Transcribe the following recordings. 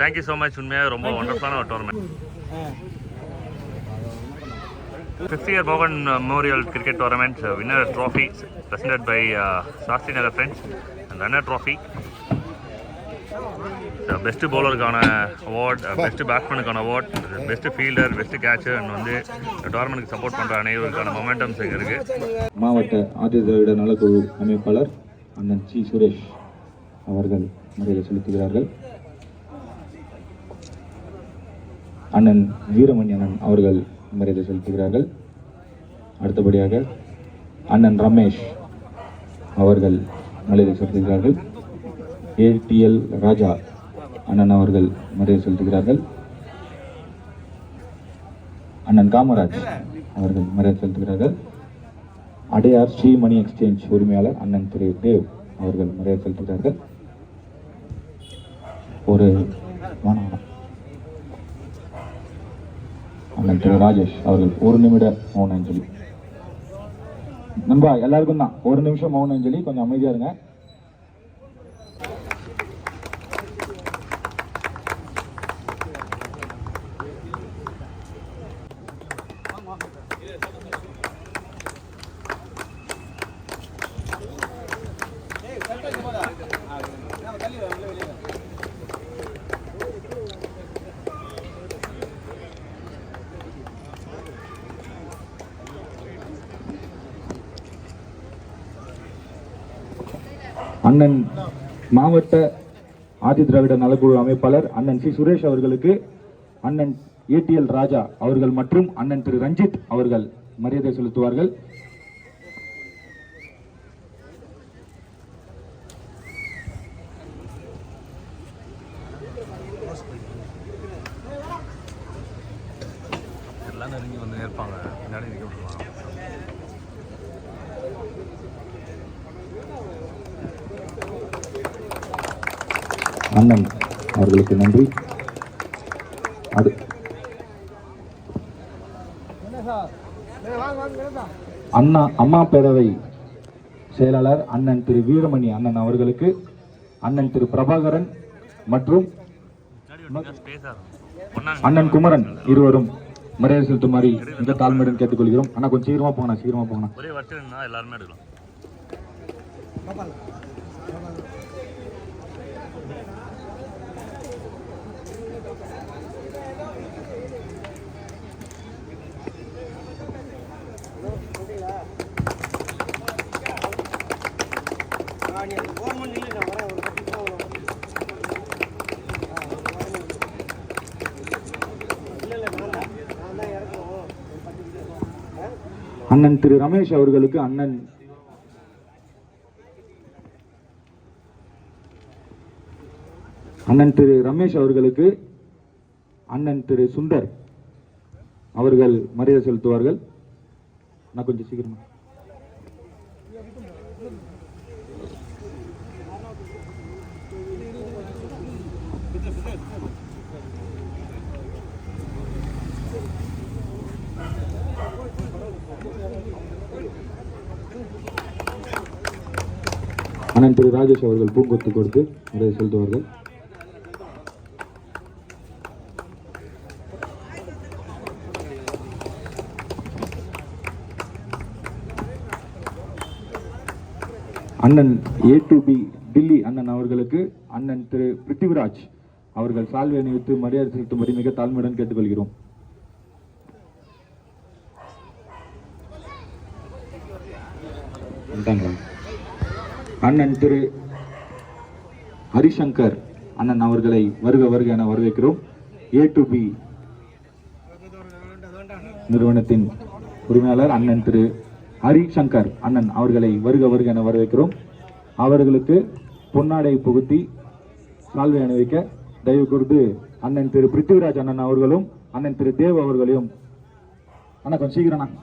Thank you so much. உண்மையாக ரொம்ப வண்டர்ஃபுல்லான ஒரு tournament. 50th year Bogan Memorial Cricket Tournament winner trophy presented by Shastri Nagar Friends and runner trophy. The best bowler கான award, best batsman கான award, best fielder, best catcher and வந்து இந்த டோர்னமெண்ட்க்கு support பண்ற அனைவருக்கான மொமெண்டம்ஸ் இங்க இருக்கு. மாவட்ட ஆதி திராவிட நலக்குழு அமைப்பாளர் அண்ணன் சி சுரேஷ் அவர்கள் மரியாதை செலுத்துகிறார்கள். அண்ணன் வீரமணி அண்ணன் அவர்கள் மரியாதை செலுத்துகிறார்கள். அடுத்தபடியாக அண்ணன் ரமேஷ் அவர்கள் மரியாதை செலுத்துகிறார்கள். ஏடிஎல் ராஜா அண்ணன் அவர்கள் மரியாதை செலுத்துகிறார்கள். அண்ணன் காமராஜ் அவர்கள் மரியாதை செலுத்துகிறார்கள். அடையார் ஸ்ரீ மணி எக்ஸ்சேஞ்ச் உரிமையாளர் அண்ணன் திரு தேவ் அவர்கள் மரியாதை செலுத்துகிறார்கள். ஒரு அண்ணன் திரு ராஜேஷ் அவர்கள் 1 நிமிட மௌன அஞ்சலி. நண்பா எல்லாருக்கும் தான் 1 நிமிஷம் மௌன அஞ்சலி, கொஞ்சம் அமைதியா இருங்க. அண்ணன் மாவட்ட ஆதி திராவிட நலக்குழு அமைப்பாளர் அண்ணன் சி சுரேஷ் அவர்களுக்கு அண்ணன் ஏடிஎல் ராஜா அவர்கள் மற்றும் அண்ணன் திரு ரஞ்சித் அவர்கள் மரியாதை செலுத்துவார்கள். அண்ணன் அவர்களுக்கு நன்றி. அம்மா பேரவை செயலாளர் அண்ணன் திரு வீரமணி அண்ணன் அவர்களுக்கு அண்ணன் திரு பிரபாகரன் மற்றும் அண்ணன் குமரன் இருவரும் மரியாதை செலுத்துமாறு இந்த தாழ்மையுடன் கேட்டுக்கொள்கிறோம். அண்ணா கொஞ்சம் சீக்கிரமா போகணும். அண்ணன் திரு ரமேஷ் அவர்களுக்கு அண்ணன் திரு சுந்தர் அவர்கள் மரியாதை செலுத்துவார்கள். நான் கொஞ்சம் சீக்கிரமா அண்ணன் திரு ராஜேஷ் அவர்கள் பூங்கொத்து கொடுத்து மரியாதை செலுத்துவார்கள். அண்ணன் A2B டில்லி அண்ணன் அவர்களுக்கு அண்ணன் திரு பிருத்திவிராஜ் அவர்கள் சால்வை அணிவித்து மரியாதை செலுத்தும்படி மிக தாழ்மையுடன் கேட்டுக்கொள்கிறோம். அண்ணன் திரு ஹரிசங்கர் அண்ணன் அவர்களை வருக என வரவேற்கிறோம். A2B நிறுவனத்தின் உரிமையாளர் அண்ணன் திரு ஹரிசங்கர் அண்ணன் அவர்களை வருக என வரவேற்கிறோம். அவர்களுக்கு பொன்னாடை புகுத்தி சால்வை அணிவிக்க தயவு கூர்ந்து அண்ணன் திரு பிருத்திவிராஜ் அண்ணன் அவர்களும் அண்ணன் திரு தேவ் அவர்களையும் அண்ணா கொஞ்சம் சீக்கிரம்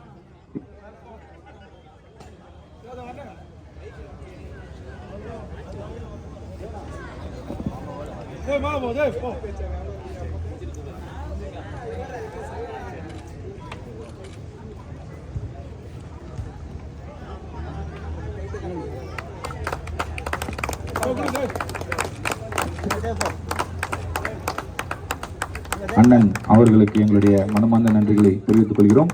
அண்ணன் அவர்களுக்கு எங்களுடைய மனமார்ந்த நன்றிகளை தெரிவித்துக் கொள்கிறோம்.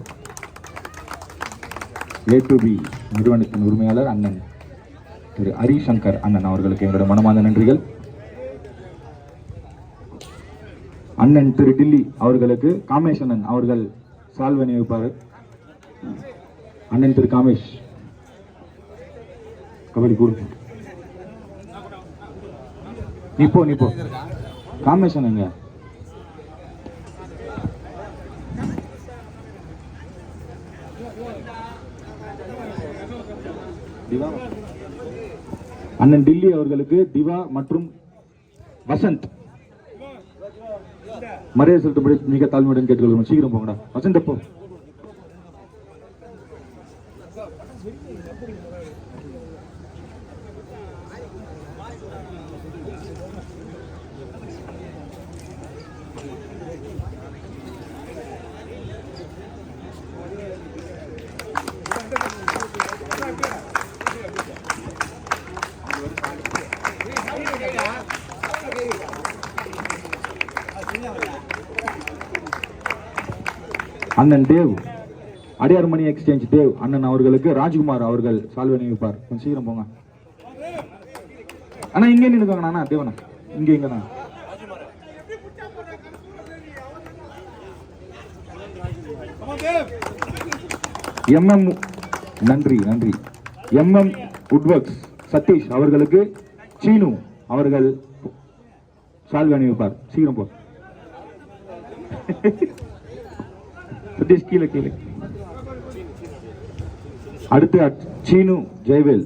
A2B நிறுவனத்தின் உரிமையாளர் அண்ணன் திரு ஹரிசங்கர் அண்ணன் அவர்களுக்கு எங்களுடைய மனமார்ந்த நன்றிகள். அண்ணன் திரு டில்லி அவர்களுக்கு காமேஷ் அண்ணன் அவர்கள் சால்வை அணிவிப்பார். அண்ணன் திரு காமேஷ் கபடி கூடு நிப்போ காமேஷ் அண்ணங்க. அண்ணன் டில்லி அவர்களுக்கு திவா மற்றும் வசந்த் மரியாதை செலுத்தும்படி மிக தாழ்மையுடன் கேட்டுக்கொள்கிறோம். சீக்கிரம் போங்கடா வசந்த். அப்போ அண்ணன் தேவ் அடியார் மணி எக்ஸ்சேஞ்ச் தேவ் அண்ணன் அவர்களுக்கு ராஜ்குமார் அவர்கள் சால்வை அணிவிப்பார். கொஞ்சம் சீக்கிரம் போங்க அண்ணா. இங்கே நின்னுக்கோங்க அண்ணா. தேவண்ணா இங்கண்ணா. MM நன்றி. MM வுட்வர்க்ஸ் சதீஷ் அவர்களுக்கு சீனு அவர்கள் சால்வை அணிவிப்பார். சீக்கிரம் போ சதீஷ். கீழே அடுத்து சீனு ஜெயவேல்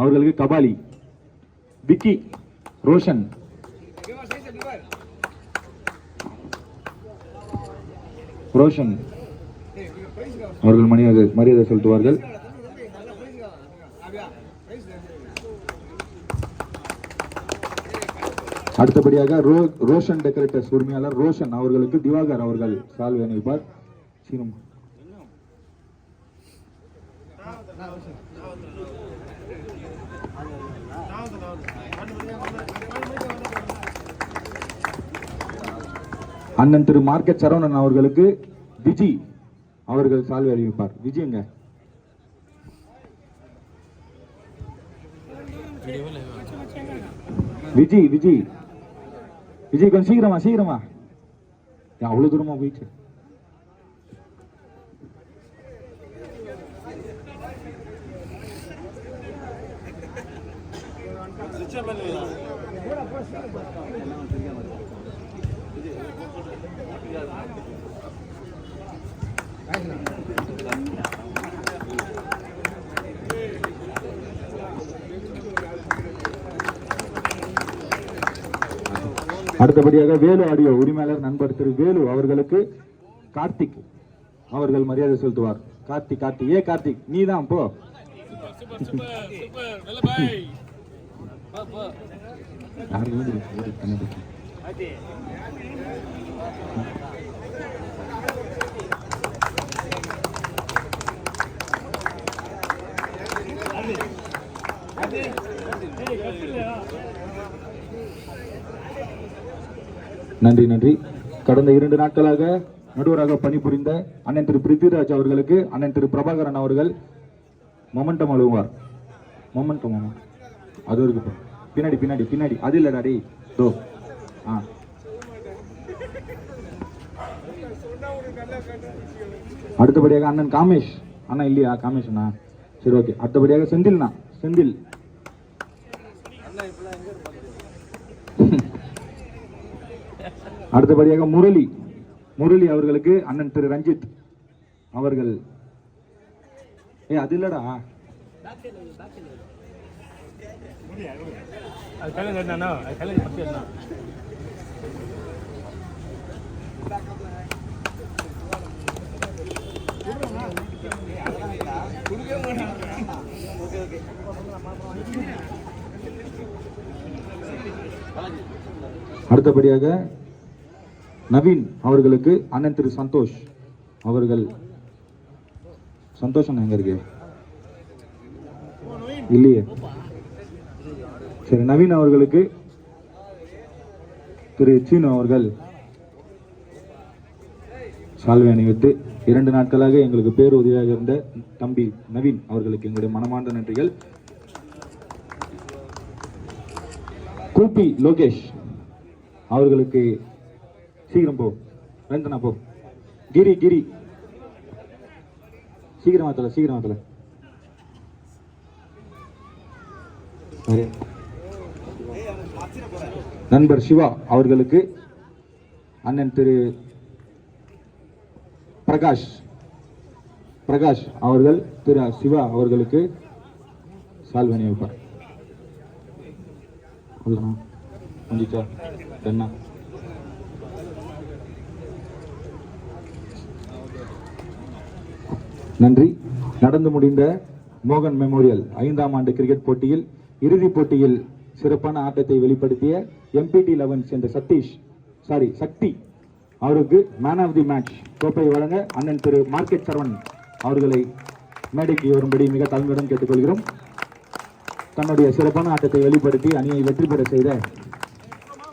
அவர்களுக்கு கபாலி. விக்கி ரோஷன் அவர்கள் மரியாதை செலுத்துவார்கள். அடுத்தபடியாக ரோஷன் டெக்கரேட்டர்ஸ் உரிமையாளர் ரோஷன் அவர்களுக்கு திவாகர் அவர்கள் சால்வை அணிவிப்பார். சீனம் அண்ணன் திரு மார்க்கெட் சரவணன் அவர்களுக்கு விஜி அவர்கள் சால்வை அணிவிப்பார். விஜயங்க விஜய் கொஞ்சம் சீக்கிரமா அவ்வளவு தூரமா போயிடுச்சு. அடுத்தபடியாக வேலு ஆடியோ உரிமையாளர் நண்பர் திரு வேலு அவர்களுக்கு கார்த்திக் அவர்கள் மரியாதை செலுத்துவார். கார்த்திக் நீ தான் போ. நன்றி. கடந்த 2 நாட்களாக நடுவராக பணிபுரிந்த அண்ணன் திரு பிருத்விராஜ் அவர்களுக்கு அண்ணன் திரு பிரபாகரன் அவர்கள் மொமெண்டம் அழுவார். மொமெண்டம் அது இருக்கு பின்னாடி அது இல்லடா டேய். அடுத்தபடியாக அண்ணன் காமேஷ் அண்ணா இல்லையா? காமேஷ் அண்ணா சரி ஓகே. அடுத்தபடியாக செந்தில் அடுத்தபடியாக முரளி அவர்களுக்கு அண்ணன் திரு ரஞ்சித் அவர்கள் அது இல்லடா அடுத்தபடியாக நவீன் அவர்களுக்கு அண்ணன் திரு சந்தோஷ் அவர்கள். சந்தோஷம் எங்க இருக்கு? இல்லையே. சரி, நவீன் அவர்களுக்கு திரு சீனு அவர்கள் சால்வை அணிவித்து 2 நாட்களாக எங்களுக்கு பேருதவியாக இருந்த தம்பி நவீன் அவர்களுக்கு எங்களுடைய மனமார்ந்த நன்றிகள். கூப்பி லோகேஷ் அவர்களுக்கு சீக்கிரம் போ, ரந்தனா போ, கிரி கிரி சீக்கிரமா தல, சீக்கிரமா தல. நண்பர் சிவா அவர்களுக்கு அண்ணன் திரு பிரகாஷ் அவர்கள் திரு சிவா அவர்களுக்கு சால்வை அணிவிப்பார். நன்றி. நடந்து முடிந்த மோகன் மெமோரியல் 5ஆம் ஆண்டு கிரிக்கெட் போட்டியில் இறுதிப் போட்டியில் சிறப்பான ஆட்டத்தை வெளிப்படுத்திய MPT 11 என்ற சக்தி அவருக்கு மேன் ஆஃப் தி மேட்ச் கோப்பை வழங்க அண்ணன் திரு மார்க்கெட் சரவணன் அவர்களை மேடைக்கு வரும்படி மிக தாழ்மையுடன் கேட்டுக்கொள்கிறோம். தன்னுடைய சிறப்பான ஆட்டத்தை வெளிப்படுத்தி அணியை வெற்றி பெற செய்த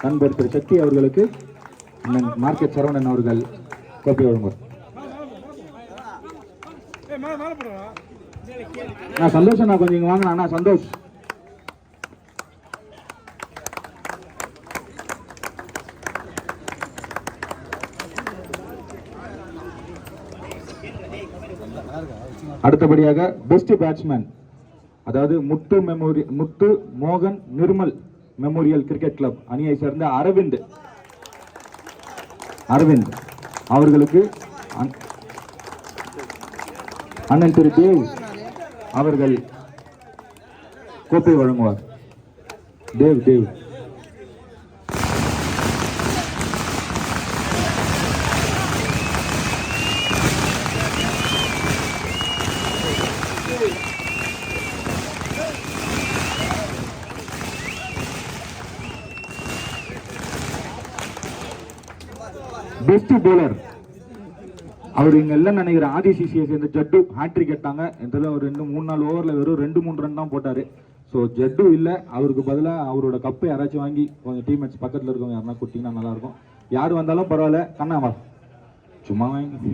நண்பர் திரு சக்தி அவர்களுக்கு அண்ணன் மார்க்கெட் சரவணன் அவர்கள் கோப்பை வழங்குவார். சந்தோஷம், நான் கொஞ்சம் வாங்க அண்ணா. சந்தோஷ் அடுத்தபடியாக பெஸ்ட் பேட்ஸ்மேன், அதாவது முத்து மோகன் நிர்மல் மெமோரியல் கிரிக்கெட் கிளப் அணியை சேர்ந்த அரவிந்த் அவர்களுக்கு அண்ணன் திரு தேவ் அவர்கள் கோப்பை வழங்குவார். தேவ் பெஸ்ட் போலர் அவர் இங்க எல்லாம் நினைக்கிற ஆதிசிசியை சேர்ந்த ஜட்டு ஹேட்ரிக் கேட்டாங்க. ஒரு 2-3 ஓவர்ல வெறும் 2-3 ரன் தான் போட்டாரு. ஸோ ஜட்டு இல்லை, அவருக்கு பதிலாக அவரோட கப்பை யாராச்சும் வாங்கி கொஞ்சம் டீம்மேட்ஸ் பக்கத்தில் இருக்கவங்க யாருன்னா கொடுத்தீங்கன்னா நல்லா இருக்கும். யார் வந்தாலும் பரவாயில்ல, கண்ணா வா சும்மா வாங்கி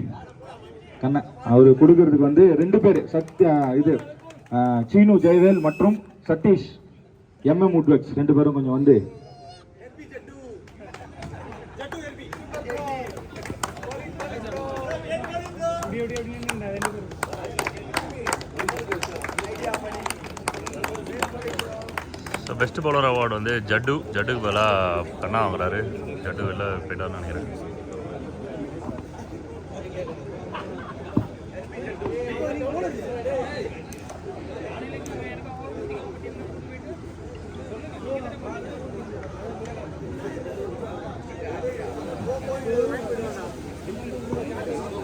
கண்ணா அவரு கொடுக்கறதுக்கு 2 பேர் சீனு ஜெயவேல் மற்றும் சதீஷ் MM உட்வெக்ஸ் 2 பேரும் கொஞ்சம் பெஸ்ட் பவுலர் அவார்டு ஜட்டுக்கு பதிலாக கண்ணா வாங்குறாரு. ஜட்டு வெளில போயிட்டார்னு நினைக்கிறேன்.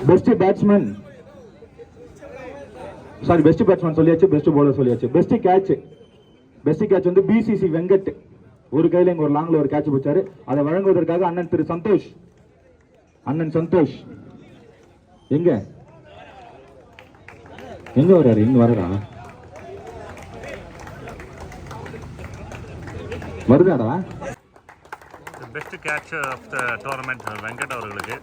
பெஸ்ட் பேட்ஸ்மேன் சொல்லியாச்சு, பெஸ்ட் பவுலர் சொல்லியாச்சு. பெஸ்ட் கேட்ச் BCC வெங்கட் ஒரு கையில ஒரு லாங்ல ஒரு கேட்ச் பிடிச்சாரு. அதை வழங்குவதற்காக அண்ணன் திரு சந்தோஷ் எங்க வர்றாரு? இங்க வரடா, வருதாடா. Best catch of the tournament Venkat அவர்களுக்கு.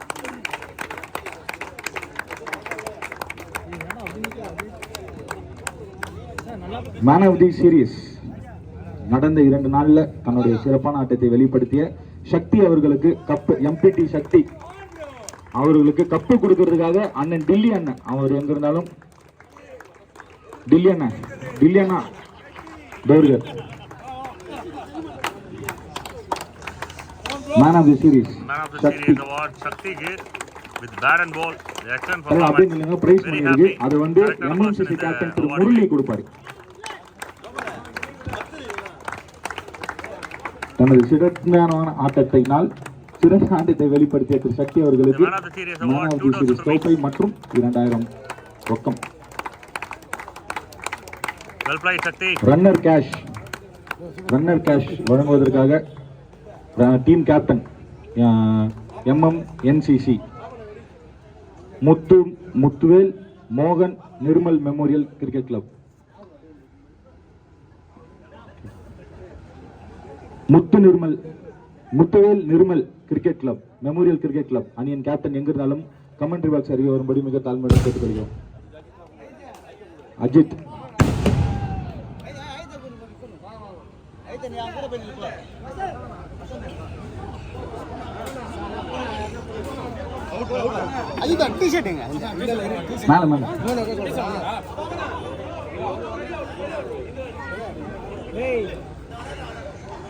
மேன் ஆஃப் தி சீரீஸ் நடந்த 2 நாள்ல தன்னுடைய சிறப்பான ஆட்டத்தை வெளிப்படுத்திய சக்தி அவர்களுக்கு கப்பு, MPT சக்தி அவர்களுக்கு கப்பு கொடுக்கிறதுக்காக அண்ணன் டில்லி அண்ணன், அவர் எங்க இருந்தாலும் டில்லி அண்ணா டோர்கர் மேன் ஆஃப் தி சீரீஸ் சக்திக்கு with bat and ball excellent performance prize பண்ணிருக்கு. அது MMCC கேப்டன் திரு முரளி கொடுப்பாரு. தனது சிறப்பான ஆட்டத்தை வெளிப்படுத்திய திரு சக்தி அவர்களுக்கு மேன் ஆஃப் தி சீரீஸ் கோப்பை மற்றும் 2000 ரொக்கம். ரன்னர் கேஷ் வழங்குவதற்காக டீம் கேப்டன் MMNCC முத்துவேல் மோகன் Nirmal memorial cricket club. Muthuvel Nirmal cricket club memorial cricket club அணியின் கேப்டன் எங்கிருந்தாலும் கமெண்ட்ரி பாக்ஸ் அறிய வரும்படி மிக தாழ்மையுடன் கேட்டுக்கொள்கிறோம். அஜித்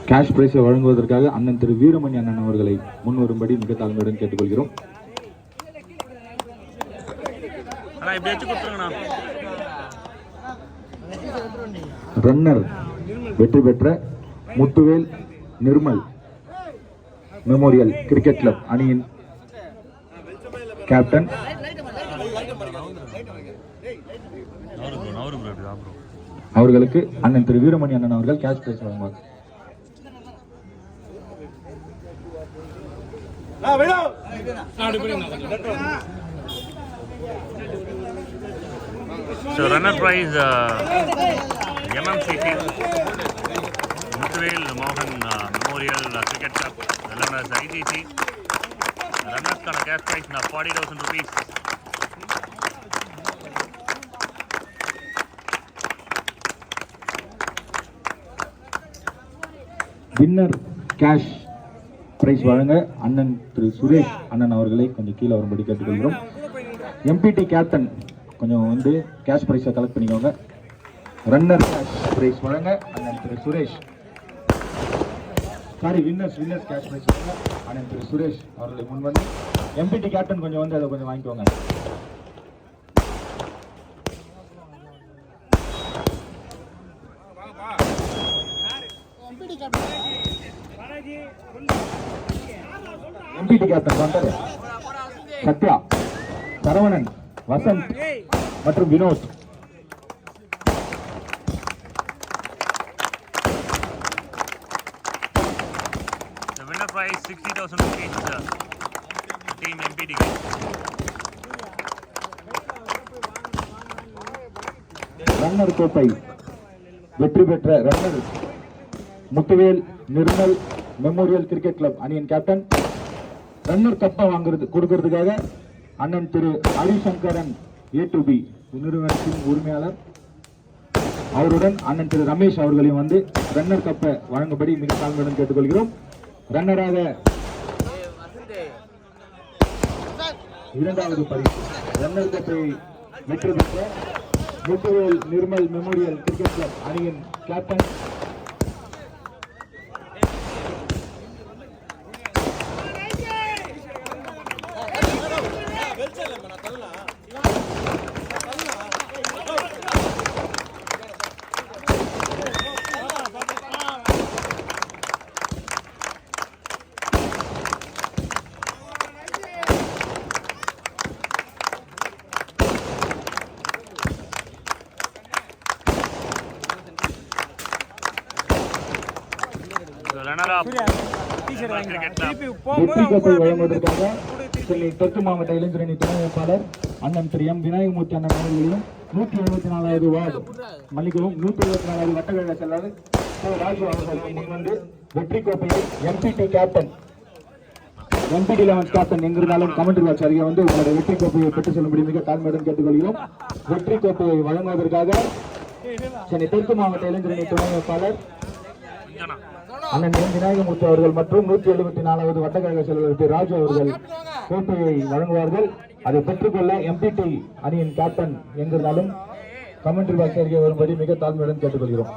கேஷ் பிரைஸை வழங்குவதற்காக அண்ணன் திரு வீரமணி அண்ணன் அவர்களை முன்வரும்படி மிக தாழ்மையுடன் கேட்டுக்கொள்கிறோம். ரன்னர் வெற்றி பெற்ற Muthuvel Nirmal memorial cricket club அணியின் கேப்டன் அவர்களுக்கு அண்ணன் திரு வீரமணி அண்ணன் அவர்கள் கேஷ் பிரைஸ் வழங்குவார். So runner prize MMCC Muthuvel Mohan Memorial Cricket Club known as ICC. Runners kana cash prize na 40,000 rupees. Winner cash price வழங்க அண்ணன் திரு சுரேஷ் அண்ணன் அவர்களை கொஞ்சம் கீழே வரும்படி கேட்டுக்கொள்கிறோம். எம்பிடி கேப்டன் கொஞ்சம் வந்து கேஷ் பிரைஸை கலெக்ட் பண்ணிக்கோங்க. ரன்னர் கேஷ் பிரைஸ் வழங்க அண்ணன் திரு சுரேஷ் வின்னர்ஸ் கேஷ் பிரைஸ் வழங்க அண்ணன் திரு சுரேஷ் அவர்களை முன் வந்து எம்பிடி கேப்டன் கொஞ்சம் வந்து அதை கொஞ்சம் வாங்கிக்கோங்க. எம்பிடி கேப்டன் வந்தாரு சத்யா, சரவணன், வசந்த் மற்றும் Vinod. The winner prize 60,000 rupees team MPD. Runner கோப்பை வெற்றி பெற்ற runner Muthuvel Nirmal memorial cricket club அணியின் கேப்டன். ரன்னர் கப்பை கொடுக்கிறதுக்காக அண்ணன் திரு ஹரிசங்கரன் A2B நிறுவனத்தின் உரிமையாளர் அவருடன் அண்ணன் திரு ரமேஷ் அவர்களையும் வந்து ரன்னர் கப்பை வழங்கும்படி மிக தாழ்மையுடன் கேட்டுக்கொள்கிறோம். ரன்னராக இரண்டாவது பரிசு ரன்னர் கப்பை வெற்றி பெற்ற Muthuvel Nirmal memorial cricket club அணியின் கேப்டன் வெற்றி கோப்பை வழங்குவதற்காக சென்னை தெற்கு மாவட்ட இளைஞரணி துணை வேட்பாளர் அண்ணன் திரு எம் விநாயகமூர்த்தி அண்ணன் அவர்களையும் 174வது வார்டு மன்னிக்கவும் 174வது வட்டக்கழக செயலாளர் ராஜு அவர்களுக்கு முன்வந்து வெற்றி கோப்பையை எம்பிடி கேப்டன் எம்பிடி 11 கேப்டன் எங்கிருந்தாலும் கமெண்ட்ரி பாக்ஸ் அருகே வந்து உங்களுடைய வெற்றி கோப்பையை பெற்றுச் செல்லும்படி மிக தாழ்மையுடன் கேட்டுக்கொள்கிறோம். வெற்றி கோப்பையை வழங்குவதற்காக சென்னை தெற்கு மாவட்ட இளைஞரணி துணை வேட்பாளர் அண்ணன் எம் விநாயகமூர்த்தி அவர்கள் மற்றும் 174வது வட்டக்கழக செயலாளர் திரு ராஜு அவர்கள் கோப்பையை வழங்குவார்கள். அதை பெற்றுக்கொள்ள எம்பிடி அணியின் கேப்டன் எங்கிருந்தாலும் கமெண்ட்ரி பாக்ஸ் அருகே வரும்படி மிக தாழ்மையுடன் கேட்டுக்கொள்கிறோம்.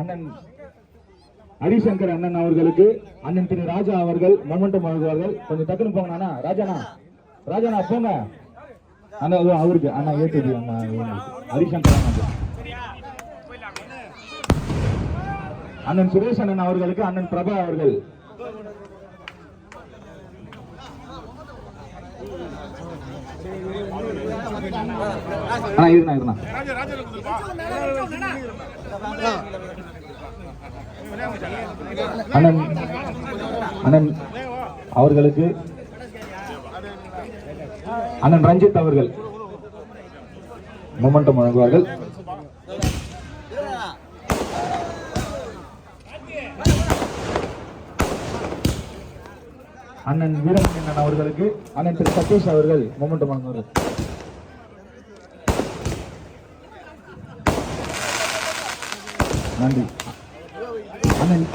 அண்ணன் ஹரிசங்கர் அண்ணன் அவர்களுக்கு அண்ணன் திரு ராஜா அவர்கள் மொமெண்டம் வழங்குவார்கள். கொஞ்சம் டக்குனு போங்கண்ணா. ராஜாண்ணா போங்க அண்ணா. அவருக்கு அண்ணா A2B அண்ணா ஹரிசங்கர் அண்ணா அண்ணன் சுரேஷ் அண்ணன் அவர்களுக்கு அண்ணன் பிரபா அவர்கள் இருந்தா அண்ணன் அண்ணன் அவர்களுக்கு அண்ணன் ரஞ்சித் அவர்கள் மொமெண்டம் வழங்குவார்கள். அண்ணன் வீரமணியன் அவர்களுக்கு அண்ணன் திரு சதீஷ் அவர்கள் மொமெண்டம் வழங்குவார்கள். நன்றி. அண்ணன்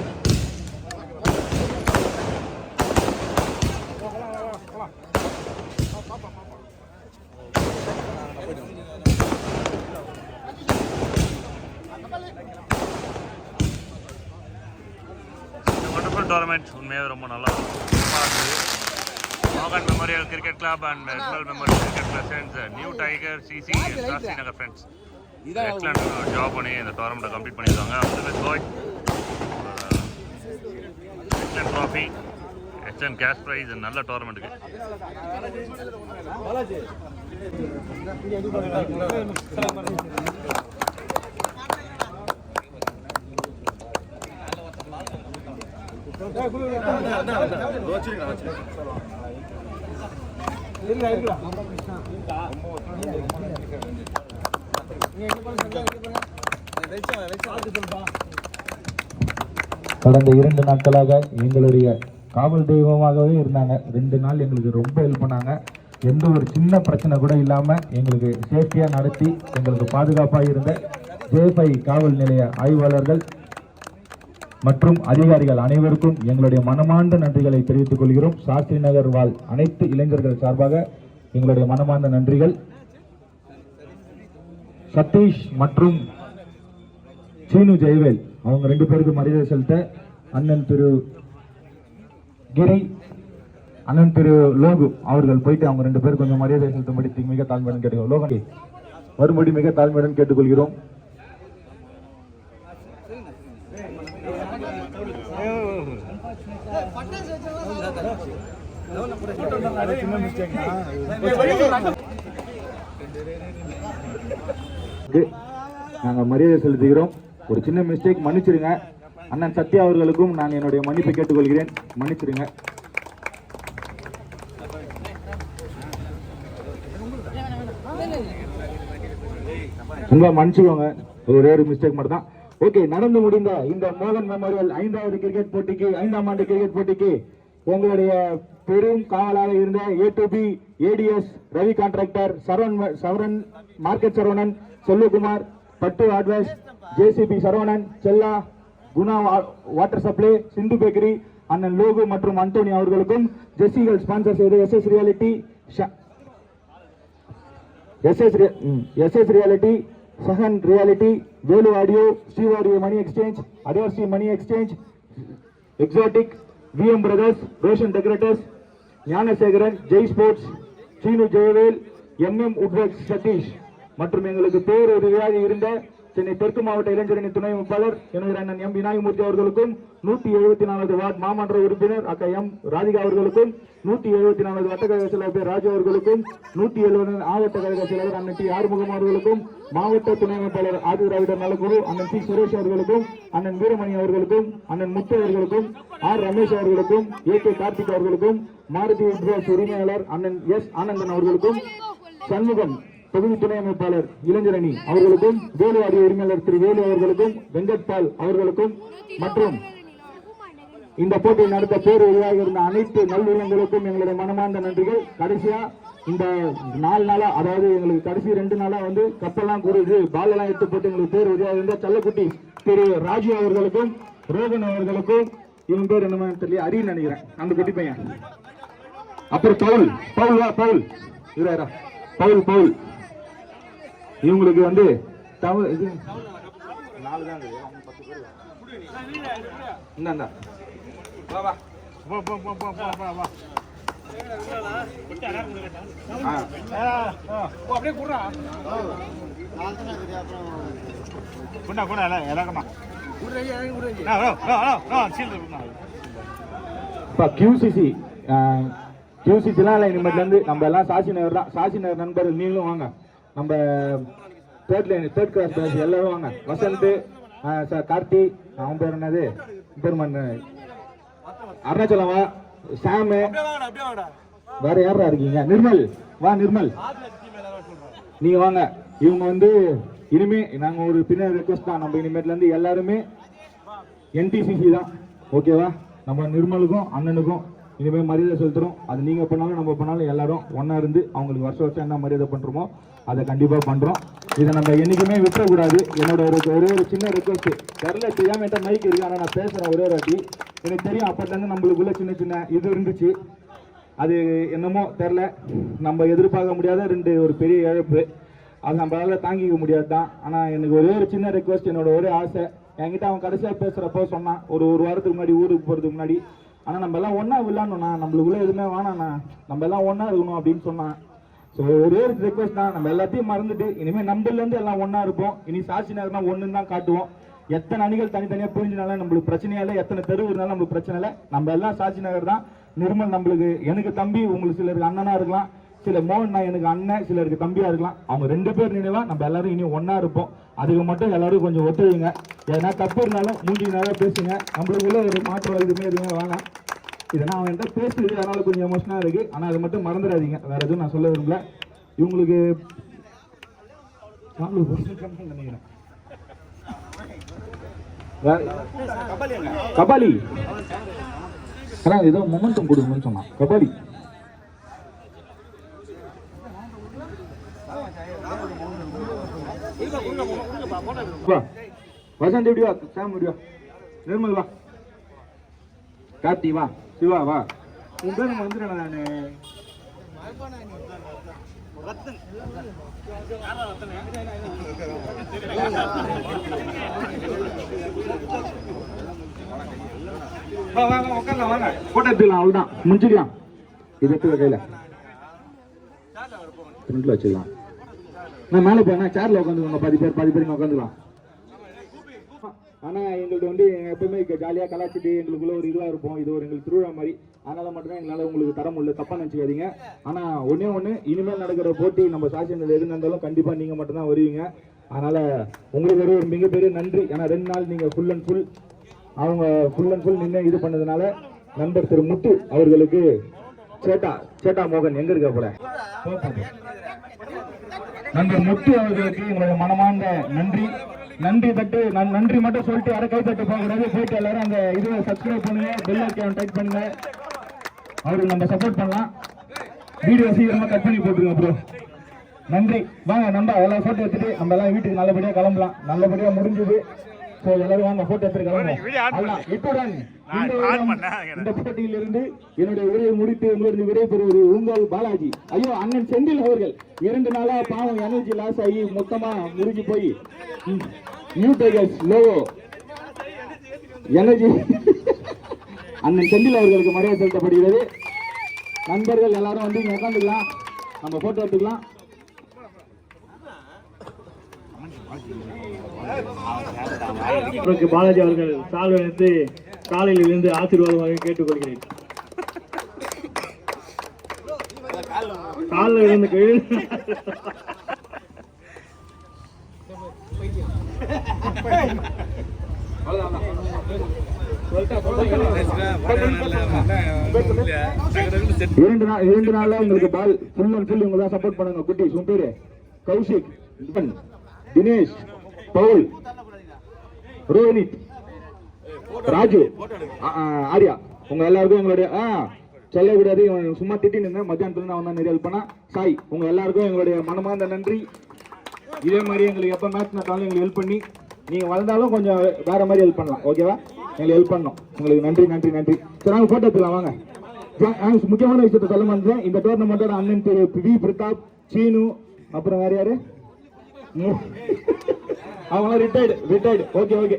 டோர்னமெண்ட் உண்மையாக ரொம்ப நல்லா இருந்தது. மோகன் memorial cricket club and national memorial cricket presidents new tiger CC Srinagar friends excellent job பண்ணி இந்த டோர்னமெண்ட்டை கம்ப்ளீட் பண்ணியிருக்காங்க. Excellent trophy, excellent cash prize, நல்ல டோர்னமெண்ட்டுக்கு. கடந்த 2 நாட்களாக எங்களுடைய காவல் தெய்வமாகவே இருந்தாங்க. 2 நாள் எங்களுக்கு ரொம்ப ஹெல்ப் பண்ணாங்க. எந்த ஒரு சின்ன பிரச்சனை கூட இல்லாமல் எங்களுக்கு சேஃப்டியாக நடத்தி எங்களுக்கு பாதுகாப்பாக இருந்த ஜே5 காவல் நிலைய ஆய்வாளர்கள் மற்றும் அதிகாரிகள் அனைவருக்கும் எங்களுடைய மனமார்ந்த நன்றிகளை தெரிவித்துக் கொள்கிறோம். சாஸ்திரி நகர் வாழ் அனைத்து இளைஞர்கள் சார்பாக எங்களுடைய மனமார்ந்த நன்றிகள். சதீஷ் மற்றும் சீனு ஜெயவேல் அவங்க 2 பேருக்கு மரியாதை செலுத்த அண்ணன் திரு கிரி, அண்ணன் திரு லோகு அவர்கள் போயிட்டு அவங்க 2 பேர் கொஞ்சம் மரியாதை செலுத்தும்படி மிக தாழ்மையுடன் கேட்டுக்கொள்கிறோம். லோகன் மறுபடி மிக தாழ்மையுடன் கேட்டுக்கொள்கிறோம். நாங்கள் மரியாதை செலுத்துகிறோம். ஒரு சின்ன மிஸ்டேக், மன்னிச்சிருங்க. அண்ணன் சத்யா அவர்களுக்கும் நான் என்னுடைய மன்னிப்பை கேட்டுக்கொள்கிறேன், மன்னிச்சிருங்க. உங்களை மன்னிச்சுக்கோங்க, ஒரே ஒரு மிஸ்டேக் மட்டும் தான். ஓகே, நடந்து முடிந்த இந்த மோகன் மெமோரியல் 5வது கிரிக்கெட் போட்டிக்கு 5ஆம் ஆண்டு கிரிக்கெட் போட்டிக்கு எங்களுடைய பெரும் காவலாக இருந்த A2B ADS Ravi contractor, Saravanan market, Saravanan Selvakumar, Pattu hardwares, JCB Saravanan, Chella, Guna water supply, Sindhu bakery, அண்ணன் லோகு மற்றும் அந்தோனி அவர்களுக்கும் ஜெர்சிகள் ஸ்பான்சர் செய்த SS reality, Sahan reality, Velu audio, Sri audio Mani exchange, அடர்சி Mani exchange, exotic, VM brothers, Roshan decorators, Gnanasekaran, Jai sports, Seenu Jayavel, MM woodworks Satish மற்றும் எங்களுக்கு பேருதவியாக இருந்த சென்னை தெற்கு மாவட்ட இளைஞரணி துணை அமைப்பாளர் எனது அண்ணன் M விநாயகமூர்த்தி அவர்களுக்கும் 174வது வார்டு மாமன்ற உறுப்பினர் அக்கா M ராதிகா அவர்களுக்கும் 174வது வட்டக்கழக செயலாளர் ராஜு அவர்களுக்கும் 170 ஆவட்ட கழக செயலாளர் அண்ணன் T ஆறுமுகம் அவர்களுக்கும் மாவட்ட துணை அமைப்பாளர் ஆதி திராவிடர் நலக்குழு அண்ணன் C சுரேஷ் அவர்களுக்கும் அண்ணன் வீரமணி அவர்களுக்கும் அண்ணன் முத்து அவர்களுக்கும் R ரமேஷ் அவர்களுக்கும் AK கார்த்திக் அவர்களுக்கும் மாருதி உட்வாஸ் உரிமையாளர் அண்ணன் S ஆனந்தன் அவர்களுக்கும் சண்முகம் தொகுதி துணை அமைப்பாளர் இளைஞரணி அவர்களுக்கும் வேலு ஆடியோ உரிமையாளர் திரு வேலு அவர்களுக்கும் வெங்கட்பால் அவர்களுக்கும் மற்றும் இந்த போட்டியை நடத்த பேர் உருவாக இருந்த அனைத்து நல்லுள்ளங்களுக்கும் எங்களுடைய மனமார்ந்த நன்றிகள். கடைசியா இந்த 4 நாளா, அதாவது எங்களுக்கு கடைசி 2 நாளா வந்து கப்பெல்லாம் கூறுது, பால் எல்லாம் எடுத்து போட்டு எங்களுக்கு பேர் உதவியாக இருந்த செல்லக்குட்டி திரு ராஜு அவர்களுக்கும் ரோகன் அவர்களுக்கும், இவன் பேர் என்ன தெரியல, அரின்னு நினைக்கிறேன், அந்த குட்டி பையன். அப்புறம் பவுல் இவங்களுக்கு வந்து தமிழ் இது 4 தான் இருக்குது. 10 பேர் இந்தா வா அப்படியே குடுறா. இப்போ QCCலாம் இல்லை, இனிமேட்லேருந்து நம்ம எல்லாம் சாசி நகர் தான். சாசி நகர் நண்பர்கள் நீங்களும் வாங்க. நம்ம தேர்ட் கிளாஸ் பேட்ச் எல்லாரும் வாங்க. வசந்த், கார்த்தி, அவன் பேர் என்னது, பெருமன், அருணாச்சலம் வா, சாமு, வேற யாரா இருக்கீங்க, நிர்மல் வா, நிர்மல் நீங்க வாங்க. இவங்க வந்து இனிமே நாங்க ஒரு பின்னர் ரெக்வஸ்ட் தான், நம்ம இனிமேட்ல இருந்து எல்லாருமே NTCC தான், ஓகேவா? நம்ம நிர்மலுக்கும் அண்ணனுக்கும் இனிமேல் மரியாதை செலுத்துறோம். அது நீங்க பண்ணாலும் நம்ம பண்ணாலும் எல்லாரும் ஒன்னா இருந்து அவங்களுக்கு வருஷம் வருஷம் என்ன மரியாதை பண்றோமோ அதை கண்டிப்பா பண்றோம். இதை நம்ம என்னைக்குமே விட்டுறக்கூடாது. என்னோட ஒரே ஒரு சின்ன ரெக்வஸ்ட், தெரியல தெரியாம என்கிட்ட மைக் இருக்கு, ஆனால் நான் பேசுறேன் ஒரே வாட்டி. எனக்கு தெரியும் அப்போதுலேருந்து நம்மளுக்குள்ள சின்ன சின்ன இது இருந்துச்சு, அது என்னமோ தெரில, நம்ம எதிர்பார்க்க முடியாத ஒரு பெரிய இழப்பு, அது நம்மளால தாங்கிக்க முடியாது தான். ஆனால் எனக்கு ஒரே ஒரு சின்ன ரெக்வஸ்ட், என்னோட ஒரே ஆசை, என்கிட்ட அவன் கடைசியாக பேசுகிறப்போ சொன்னான் ஒரு வாரத்துக்கு முன்னாடி, ஊருக்கு போகிறதுக்கு முன்னாடி, ஆனால் நம்ம எல்லாம் ஒன்றா விளாடணும்ண்ணா, நம்மளுக்குள்ளே எதுவுமே வேணாண்ணா, நம்ம எல்லாம் ஒன்றா இருக்கணும் அப்படின்னு சொன்னான். ஸோ ஒரே ஒரு ரெக்வஸ்ட் தான், நம்ம எல்லாத்தையும் மறந்துட்டு இனிமேல் நம்மளேருந்து எல்லாம் ஒன்றா இருப்போம். இனி சாட்சி நேரம்னா ஒன்று தான் காட்டுவோம். எத்தனை அணிகள் தனித்தனியாக பிரிஞ்சினாலும் நம்மளுக்கு பிரச்சனையே இல்லை, எத்தனை தெரு இருந்தாலும் நம்மளுக்கு பிரச்சனை இல்லை. நம்ம எல்லாம் சாட்சி நகர் தான். நிர்மல் நம்மளுக்கு, எனக்கு தம்பி, உங்களுக்கு சிலருக்கு அண்ணனா இருக்கலாம், சில மோகன் நான் எனக்கு அண்ணன், சிலருக்கு தம்பியா இருக்கலாம். அவங்க 2 பேர் நினைவா நம்ம எல்லாரும் இனி ஒன்னா இருப்போம். அதுக்கு மட்டும் எல்லாரும் கொஞ்சம் ஒத்துழைங்க. ஏன்னா தப்பு இருந்தாலும் மூஞ்சி நேரம் பேசுங்க. நம்மளுக்குள்ள ஒரு மாற்றம் எதுவுமே வேணாம். இதெல்லாம் அவன் என்கிட்ட பேசுறது அதனால கொஞ்சம் எமோஷனா இருக்கு. ஆனா அதை மட்டும் மறந்துடாதீங்க, வேற எதுவும் நான் சொல்ல விரும்பல. இவங்களுக்கு நினைக்கிறேன் கபாலி அதான் ஏதோ மொமெண்டம் கொடுங்கன்னு சொன்னான். கபாலி வசந்த் எப்படி வா, சாம் எப்படி வா, நிர்மல் வா, கார்த்தி வா, சிவா வா. உன் பேர் நம்ம வந்துடுறேன் நானு. உட்காரலாம், வாங்க போட்டோ எடுத்துக்கலாம், அவ்வளவுதான் முடிச்சுக்கலாம். இது எடுத்து கையில ஃப்ரண்ட்ல வச்சுக்கலாம். நான் மேலே போனா சேர்ல உட்காந்துக்கோங்க, பாதி பேர் உட்காந்துக்கலாம். ஆனா எங்கள்கிட்ட எப்பவுமே ஜாலியா கலாச்சிட்டு எங்களுக்குள்ள ஒரு இதுவா இருப்போம். இது ஒரு எங்களுக்கு திருவிழா மாதிரி, அதனால மட்டும்தான் எங்களால உங்களுக்கு தர முடியல, தப்பா நினைச்சுக்காதீங்க. ஆனா ஒண்ணு இனிமேல் நடக்கிற போட்டி நம்ம சாட்சியங்கள் எது நடந்தாலும் கண்டிப்பா நீங்க மட்டும் தான் வருவீங்க. அதனால உங்களுக்கு ஒரு மிகப்பெரிய நன்றி. ஏன்னா 2 நாள் நீங்க ஃபுல் அண்ட் ஃபுல் நின்று இது பண்ணதுனால நண்பர் திரு முத்து அவர்களுக்கு சேட்டா மோகன் எங்க இருக்க போல நண்பர் முத்து அவர்களுக்கு எங்களுடைய மனமார்ந்த நன்றி தட்டு. நன்றி மட்டும் சொல்லிட்டு யாரும் கை தட்டு போகக்கூடாது. போயிட்டு எல்லாரும் அந்த இதுவை சப்ஸ்கிரைப் பண்ணுங்க, பெல் ஐக்கான் டைப் பண்ணுங்க, அவருக்கு நம்ம சப்போர்ட் பண்ணலாம். வீடியோ சீக்கிரமா கட் பண்ணி போட்டுருங்க ப்ரோ. நன்றி. வாங்க நம்ம எல்லாம் போட்டோ எடுத்துட்டு நம்ம எல்லாம் வீட்டுக்கு நல்லபடியா கிளம்பலாம். நல்லபடியா முடிஞ்சது. ஸோ எல்லாரும் வாங்க போட்டோ எடுத்துட்டு கிளம்பலாம். இத்துடன் இந்த போட்டியிலிருந்து என்னுடைய உரையை முடித்து உங்களது விடை பெறுவது உங்கள் பாலாஜி. ஐயோ அண்ணன் செந்தில் அவர்கள் 2 நாளா பாவம் எனர்ஜி லாஸ் ஆகி மொத்தமா முறிஞ்சு போய் நியூ டைகர்ஸ் லோகோ எனர்ஜி அண்ணன் செந்தில் அவர்களுக்கு மரியாதை செலுத்தப்படுகிறது. நண்பர்கள் எல்லாரும் வந்து இங்க உட்காந்துக்கலாம், நம்ம போட்டோ எடுத்துக்கலாம். பாலாஜி அவர்கள் சால்வை வந்து காலையில் இருந்து ஆசீர்வாதமாக கேட்டுக்கொள்கிறேன். காலில் இருந்து இரண்டு நாள்ல உங்களுக்கு பால் ஃபுல் அண்ட் ஃபுல் இவங்க தான் சப்போர்ட் பண்ணுங்க. குட்டி உன் பேரு கௌஷிக், தினேஷ், பவுல், ரோஹித், ராஜு, ஆர்யா, உங்க எல்லாருக்கும் உங்களுடைய சொல்லக்கூடாது, சும்மா திட்டி நின்று மத்தியானத்துல அவன் தான் நிறைய ஹெல்ப் பண்ணா. சாய், உங்க எல்லாருக்கும் எங்களுடைய மனமார்ந்த நன்றி. இதே மாதிரி எங்களுக்கு எப்போ மேட்ச் நடந்தாலும் எங்களுக்கு ஹெல்ப் பண்ணி நீங்க வளர்ந்தாலும் கொஞ்சம் வேற மாதிரி ஹெல்ப் பண்ணலாம், ஓகேவா? எங்களுக்கு ஹெல்ப் பண்ணோம். உங்களுக்கு நன்றி. சரி நாங்கள் போட்டோ எடுத்துக்கலாம் வாங்க. முக்கியமான விஷயத்த சொல்ல மாட்டேன். இந்த டோர்னமெண்டோட அண்ணன் திரு வி பிரதாப், சீனு, அப்புறம் வேற யாரு, அவங்களாம் ரிட்டையர்டு. ஓகே